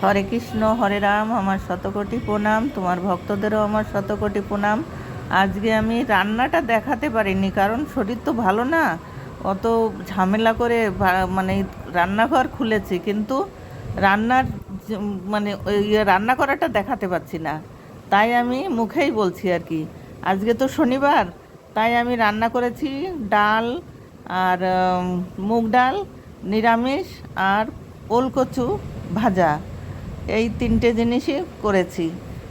হরে কৃষ্ণ হরে রাম, আমার শতকোটি প্রণাম। তোমার ভক্তদেরও আমার শতকোটি প্রণাম। আজকে আমি রান্নাটা দেখাতে পারিনি, কারণ শরীর তো ভালো না। অত ঝামেলা করে মানে রান্নাঘর খুলেছি, কিন্তু রান্নার মানে ওই রান্না করাটা দেখাতে পারছি না। তাই আমি মুখেই বলছি আর কি। আজকে তো শনিবার, তাই আমি রান্না করেছি ডাল আর মুগ ডাল নিরামিষ, আর ওলকচু ভাজা। এই তিনটে জিনিসই করেছি,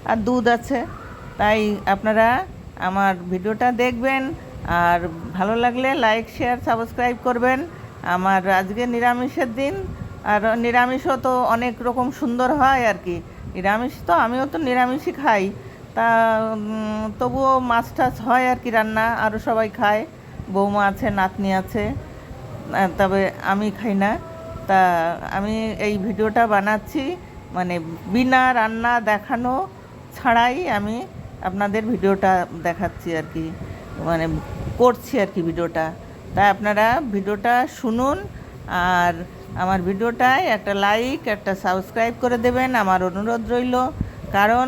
আর দুধ আছে। তাই আপনারা আমার ভিডিওটা দেখবেন, আর ভালো লাগলে লাইক শেয়ার সাবস্ক্রাইব করবেন। আমার আজকে নিরামিষের দিন, আর নিরামিষও তো অনেক রকম সুন্দর হয় আর কি। নিরামিষ তো আমিও তো নিরামিষই খাই, তা তবুও মাছ টাছ হয় আর কি রান্না, আরও সবাই খায়। বৌমা আছে, নাতনি আছে, তবে আমি খাই না। তা আমি এই ভিডিওটা বানাচ্ছি মানে বিনা রান্না দেখানো ছাড়াই আমি আপনাদের ভিডিওটা দেখাচ্ছি আর কি, মানে করছি আর কি ভিডিওটা। তাই আপনারা ভিডিওটা শুনুন, আর আমার ভিডিওটায় একটা লাইক একটা সাবস্ক্রাইব করে দেবেন, আমার অনুরোধ রইল। কারণ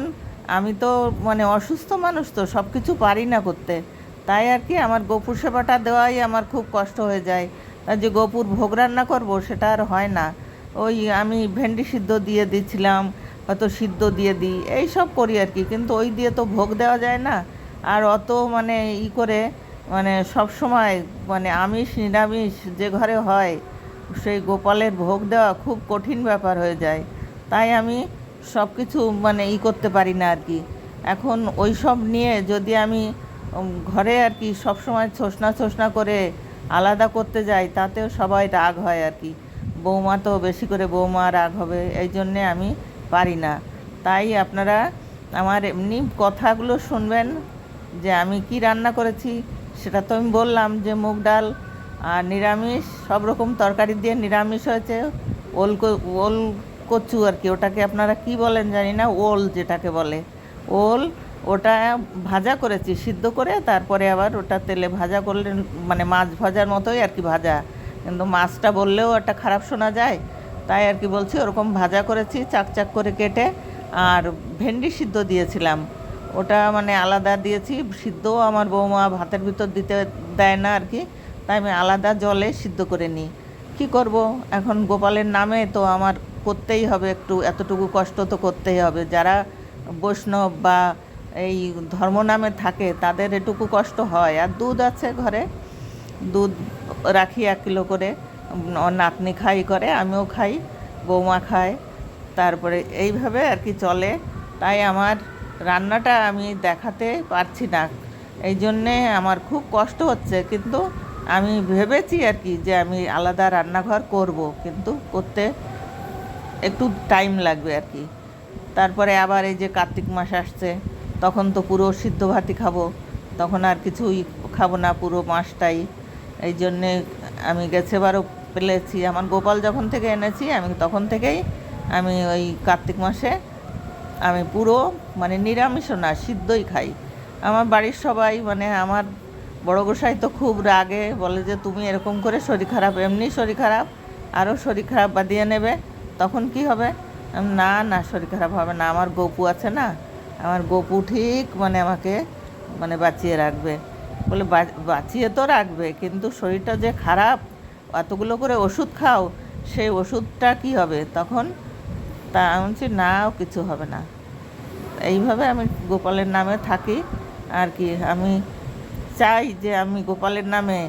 আমি তো মানে অসুস্থ মানুষ, তো সব কিছু পারি না করতে। তাই আর কি আমার গোপুর সেবাটা দেওয়াই আমার খুব কষ্ট হয়ে যায়। আর যে গোপুর ভোগ রান্না করব সেটা আর হয় না। ওই আমি ভেন্ডি সিদ্ধ দিয়ে দিচ্ছিলাম, হয়তো সিদ্ধ দিয়ে দিই, এই সব করি আর কি, কিন্তু ওই দিয়ে তো ভোগ দেওয়া যায় না। আর অত মানে করে মানে সব সময় মানে আমিষ নিরামিষ যে ঘরে হয়, সেই গোপালের ভোগ দেওয়া খুব কঠিন ব্যাপার হয়ে যায়। তাই আমি সব কিছু মানে করতে পারি না আর কি। এখন ওই সব নিয়ে যদি আমি ঘরে আর কি সব সময় ছোসনা ছোসনা করে আলাদা করতে যাই, তাতেও সবাই রাগ হয় আর কি। বৌমা তো বেশি করে বৌমা রাগ হবে, এই জন্যে আমি পারি না। তাই আপনারা আমার এমনি কথাগুলো শুনবেন, যে আমি কি রান্না করেছি। সেটা তো আমি বললাম যে মুগ ডাল আর নিরামিষ, সব রকম তরকারি দিয়ে নিরামিষ হয়েছে। ওল কচু আর কি, ওটাকে আপনারা কি বলেন জানি না, ওল যেটাকে বলে ওল, ওটা ভাজা করেছি সিদ্ধ করে, তারপরে আবার ওটা তেলে ভাজা করলে মানে মাছ ভাজার মতোই আর কি ভাজা, কিন্তু মাছটা বললেও একটা খারাপ শোনা যায়। তাই আর কি বলছি, ওরকম ভাজা করেছি চাক চাক করে কেটে। আর ভেন্ডি সিদ্ধ দিয়েছিলাম, ওটা মানে আলাদা দিয়েছি। সিদ্ধও আমার বৌমা ভাতের ভিতর দিতে দেয় না আর কি, তাই আমি আলাদা জলে সিদ্ধ করে নিই। কী করব, এখন গোপালের নামে তো আমার করতেই হবে, একটু এতটুকু কষ্ট তো করতেই হবে। যারা বৈষ্ণব বা এই ধর্ম নামে থাকে তাদের এটুকু কষ্ট হয়। আর দুধ আছে ঘরে, দুধ রাখি 1 কিলো করে। নাতনি খাই করে, আমিও খাই, বৌমা খায়, তারপরে এইভাবে আর কি চলে। তাই আমার রান্নাটা আমি দেখাতে পারছি না, এই জন্যে আমার খুব কষ্ট হচ্ছে। কিন্তু আমি ভেবেছি আর কি যে আমি আলাদা রান্নাঘর করব, কিন্তু করতে একটু টাইম লাগবে আর কি। তারপরে আবার এই যে কার্তিক মাস আসছে, তখন তো পুরো সিদ্ধ ভাতই খাবো, তখন আর কিছুই খাবো না পুরো মাসটাই। এই জন্যে আমি গেছেবারও পেলেছি, আমার গোপাল যখন থেকে এনেছি আমি তখন থেকেই আমি ওই কার্তিক মাসে আমি পুরো মানে নিরামিষও না, সিদ্ধই খাই। আমার বাড়ির সবাই মানে আমার বড় গোসাই তো খুব রাগে, বলে যে তুমি এরকম করে শরীর খারাপ, এমনি শরীর খারাপ, আরও শরীর খারাপ বাদিয়ে নেবে, তখন কি হবে। না না, শরীর খারাপ হবে না, আমার গপু আছে না, আমার গপু ঠিক মানে আমাকে মানে বাঁচিয়ে রাখবে। বলে বাঁচিয়ে তো রাখবে, কিন্তু শরীরটা যে খারাপ, এতগুলো করে ওষুধ খাও, সেই ওষুধটা কি হবে তখন। তা আমি বলছি না, কিছু হবে না। এইভাবে আমি গোপালের নামে থাকি আর কি। আমি চাই যে আমি গোপালের নামে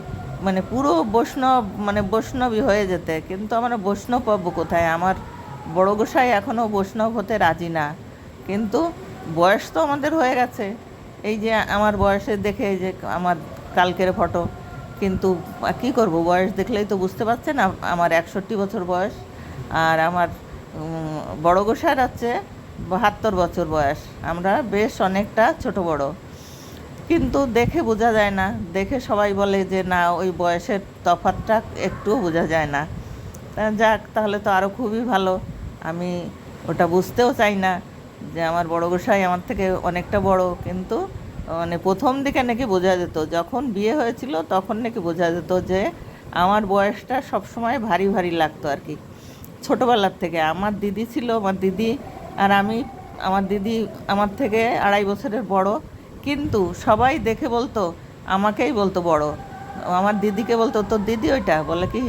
মানে পুরো বৈষ্ণব মানে বৈষ্ণবী হয়ে যেতে, কিন্তু আমরা বৈষ্ণব পাবো কোথায়। আমার বড় গোসাই এখনও বৈষ্ণব হতে রাজি না, কিন্তু বয়স তো আমাদের হয়ে গেছে। এই যে আমার বয়সে দেখে, এই যে আমার কালকের ফটো, কিন্তু কী করব, বয়স দেখলেই তো বুঝতে পারছেন আমার 61 বছর বয়স। আর আমার বড় গোসাইর হচ্ছে 72 বছর বয়স। আমরা বেশ অনেকটা ছোট বড়, কিন্তু দেখে বোঝা যায় না। দেখে সবাই বলে যে না, ওই বয়সের তফাৎটা একটুও বোঝা যায় না। যাক, তাহলে তো আরও খুবই ভালো। আমি ওটা বুঝতেও চাই না যে আমার বড় গোসাই আমার থেকে অনেকটা বড়, কিন্তু মানে প্রথম দিকে নাকি বোঝা যেত, যখন বিয়ে হয়েছিল তখন নাকি বোঝা যেত যে আমার বয়সটা সবসময় ভারী ভারী লাগতো আর কি। ছোটোবেলার থেকে। আমার দিদি ছিল, আমার দিদি আর আমি, আমার দিদি আমার থেকে 2.5 বছরের বড়, কিন্তু সবাই দেখে বলতো, আমাকেই বলতো বড়। আমার দিদিকে বলতো, তোর দিদি ওইটা? বলে কি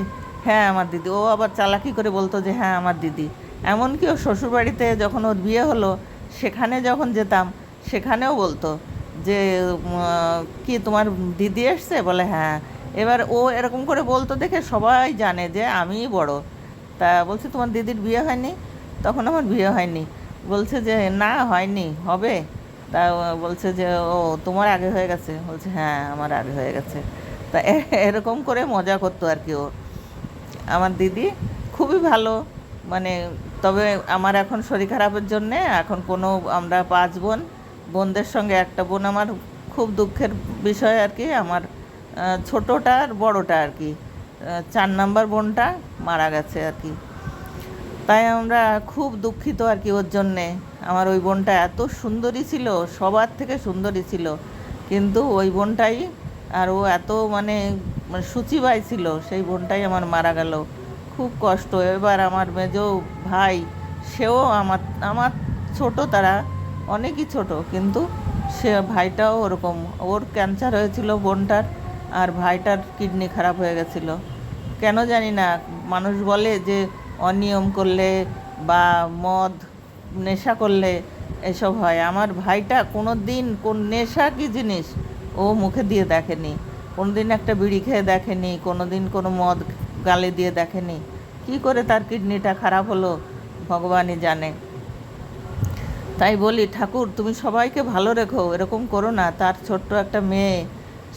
হ্যাঁ আমার দিদি। ও আবার চালাকি করে বলতো যে হ্যাঁ আমার দিদি। এমনকি ও শ্বশুরবাড়িতে যখন ওর বিয়ে হলো, সেখানে যখন যেতাম, সেখানেও বলতো যে কি তোমার দিদি এসছে? বলে হ্যাঁ। এবার ও এরকম করে বলতো দেখে সবাই জানে যে আমিই বড়। তা বলছে তোমার দিদির বিয়ে হয়নি? তখন আমার বিয়ে হয়নি। বলছে যে না হয়নি, হবে। তা বলছে যে ও তোমার আগে হয়ে গেছে? বলছে হ্যাঁ আমার আগে হয়ে গেছে। তা এরকম করে মজা করতো আর কি ও। আমার দিদি খুবই ভালো, মানে তবে আমার এখন শরীর খারাপের জন্যে এখন কোনো, আমরা 5 বোন, বোনদের সঙ্গে একটা বোন আমার খুব দুঃখের বিষয় আর কি, আমার ছোটোটা আর বড়োটা আর কি, 4 নম্বর বোনটা মারা গেছে আর কি। তাই আমরা খুব দুঃখিত আর কি ওর জন্যে। আমার ওই বোনটা এত সুন্দরী ছিল, সবার থেকে সুন্দরী ছিল, কিন্তু ওই বোনটাই, আর ও এত মানে মানে শুচিবাই ছিল, সেই বোনটাই আমার মারা গেল। খুব কষ্ট। এবার আমার মেজো ভাই, সেও আমার আমার ছোট, তারা অনেকই ছোট, কিন্তু সে ভাইটাও ওরকম, ওর ক্যান্সার হয়েছিল বোনটার, আর ভাইটার কিডনি খারাপ হয়ে গেছিলো। কেন জানি না, মানুষ বলে যে অনিয়ম করলে বা মদ নেশা করলে এসব হয়। আমার ভাইটা কোনো দিন কোন নেশা কী জিনিস ও মুখে দিয়ে দেখেনি, কোনো দিন একটা বিড়ি খেয়ে দেখেনি, কোনো দিন কোনো মদ গালে দিয়ে দেখেনি। কী করে তার কিডনিটা খারাপ হলো ভগবানই জানে। তাই বলি ঠাকুর তুমি সবাইকে ভালো রেখো, এরকম করো না। তার ছোট্ট একটা মেয়ে,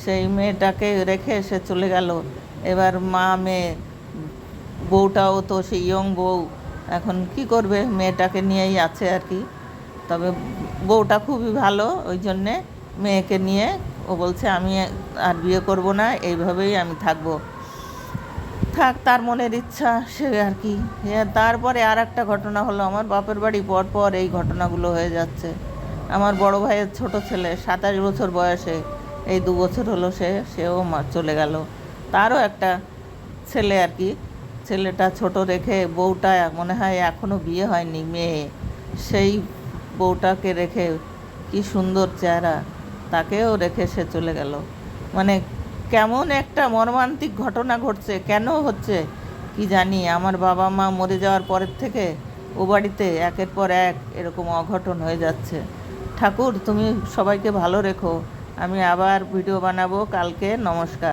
সেই মেয়েটাকে রেখে সে চলে গেল। এবার মা মেয়ে, বউটাও তো সেই ইয়ং বউ, এখন কি করবে, মেয়েটাকে নিয়েই আছে আর কি। তবে বউটা খুবই ভালো, ওই জন্যে মেয়েকে নিয়ে ও বলছে আমি আর বিয়ে করব না, এইভাবেই আমি থাকবো। থাক, তার মনের ইচ্ছা, সে আর কি। তারপরে আর একটা ঘটনা হলো, আমার বাপের বাড়ি পর পর এই ঘটনাগুলো হয়ে যাচ্ছে। আমার বড় ভাইয়ের ছোট ছেলে 27 বছর বয়সে, এই 2 বছর হলো সেও চলে গেল। তারও একটা ছেলে আর কি, ছেলেটা ছোট রেখে, বউটা মনে হয় এখনও বিয়ে হয়নি, মেয়ে, সেই বউটাকে রেখে, কি সুন্দর চেহারা, তাকেও রেখে সে চলে গেল। মানে কেমন একটা মর্মান্তিক ঘটনা ঘটছে, কেন হচ্ছে কি জানি। আমার বাবা মা মরে যাওয়ার পরের থেকে ও বাড়িতে একের পর এক এরকম অঘটন হয়ে যাচ্ছে। ঠাকুর তুমি সবাইকে ভালো রেখো। আমি আবার ভিডিও বানাবো কালকে। নমস্কার।